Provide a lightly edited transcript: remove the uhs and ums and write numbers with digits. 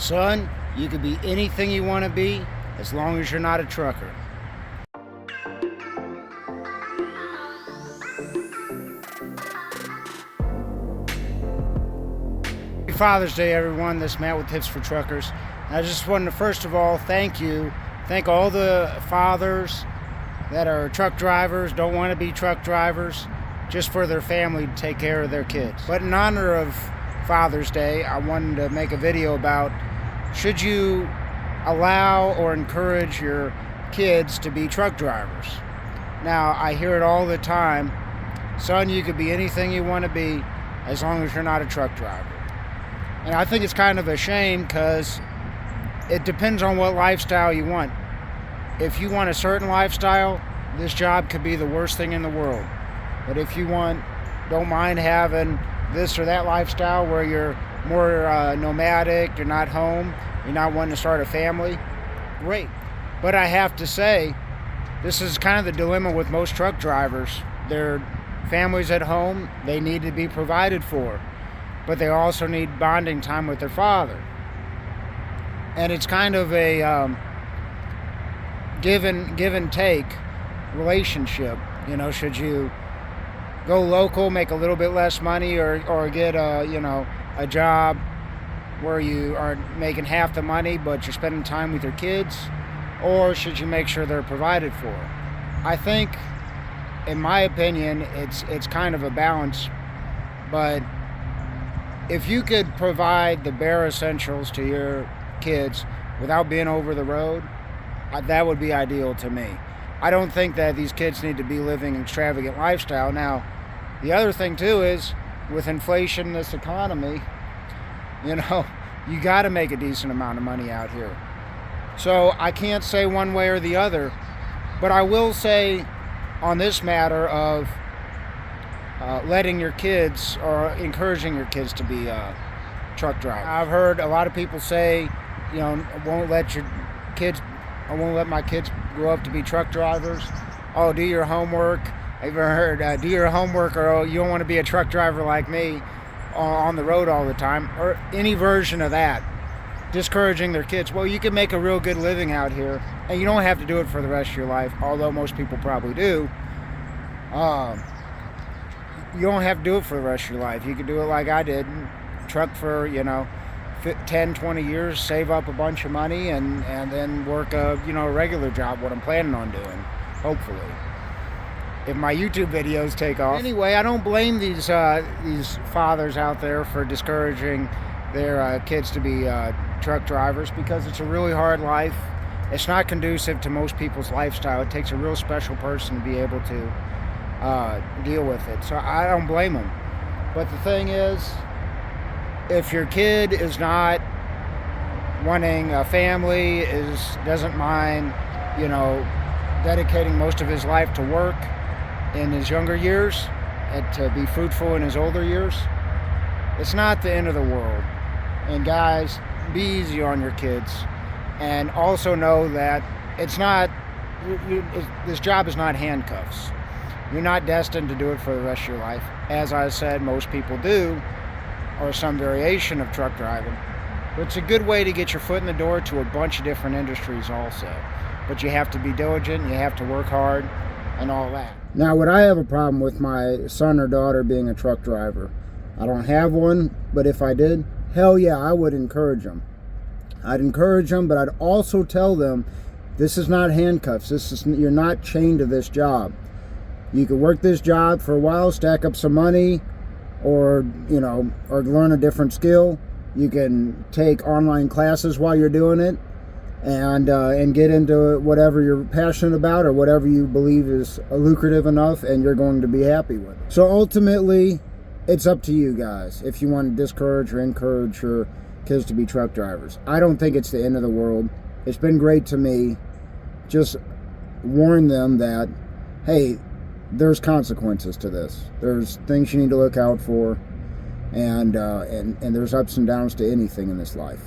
Son, you could be anything you want to be as long as you're not a trucker. Happy Father's Day, everyone. This is Matt with Tips for Truckers. And I just wanted to first of all thank all the fathers that are truck drivers, don't want to be truck drivers, just for their family to take care of their kids. But in honor of Father's Day, I wanted to make a video about, should you allow or encourage your kids to be truck drivers? Now, I hear it all the time, son, you could be anything you want to be as long as you're not a truck driver. And I think it's kind of a shame, because it depends on what lifestyle you want. If you want a certain lifestyle, this job could be the worst thing in the world. But if you don't mind having this or that lifestyle where you're more nomadic, you're not home, you're not wanting to start a family, great. But I have to say, this is kind of the dilemma with most truck drivers. Their families at home, they need to be provided for, but they also need bonding time with their father. And it's kind of a give and take relationship. You know, should you go local, make a little bit less money, or get a job where you are making half the money but you're spending time with your kids, or should you make sure they're provided for? I think, in my opinion, it's kind of a balance. But if you could provide the bare essentials to your kids without being over the road, that would be ideal to me. I don't think that these kids need to be living an extravagant lifestyle. Now, the other thing too is, with inflation in this economy, you got to make a decent amount of money out here. So I can't say one way or the other, but I will say on this matter of letting your kids, or encouraging your kids to be truck drivers. I've heard a lot of people say, I won't let my kids grow up to be truck drivers. Oh, do your homework. I've ever heard, do your homework, or you don't want to be a truck driver like me on the road all the time, or any version of that, discouraging their kids. Well, you can make a real good living out here, and you don't have to do it for the rest of your life, although most people probably do. You don't have to do it for the rest of your life. You could do it like I did, truck for 10, 20 years, save up a bunch of money, and then work a regular job, what I'm planning on doing, hopefully, if my YouTube videos take off. Anyway, I don't blame these fathers out there for discouraging their kids to be truck drivers, because it's a really hard life. It's not conducive to most people's lifestyle. It takes a real special person to be able to deal with it. So I don't blame them. But the thing is, if your kid is not wanting a family, doesn't mind, dedicating most of his life to work in his younger years, and to be fruitful in his older years, it's not the end of the world. And guys, be easy on your kids, and also know that this job is not handcuffs. You're not destined to do it for the rest of your life. As I said, most people do, or some variation of truck driving. But it's a good way to get your foot in the door to a bunch of different industries also. But you have to be diligent, you have to work hard, and all that. Now, would I have a problem with my son or daughter being a truck driver? I don't have one, but if I did, hell yeah, I would encourage them. I'd encourage them, but I'd also tell them, this is not handcuffs. You're not chained to this job. You could work this job for a while, stack up some money, or learn a different skill. You can take online classes while you're doing it, and get into whatever you're passionate about, or whatever you believe is lucrative enough and you're going to be happy with it. So ultimately, it's up to you guys if you want to discourage or encourage your kids to be truck drivers. I don't think it's the end of the world. It's been great to me. Just warn them that, hey, there's consequences to this. There's things you need to look out for, and there's ups and downs to anything in this life.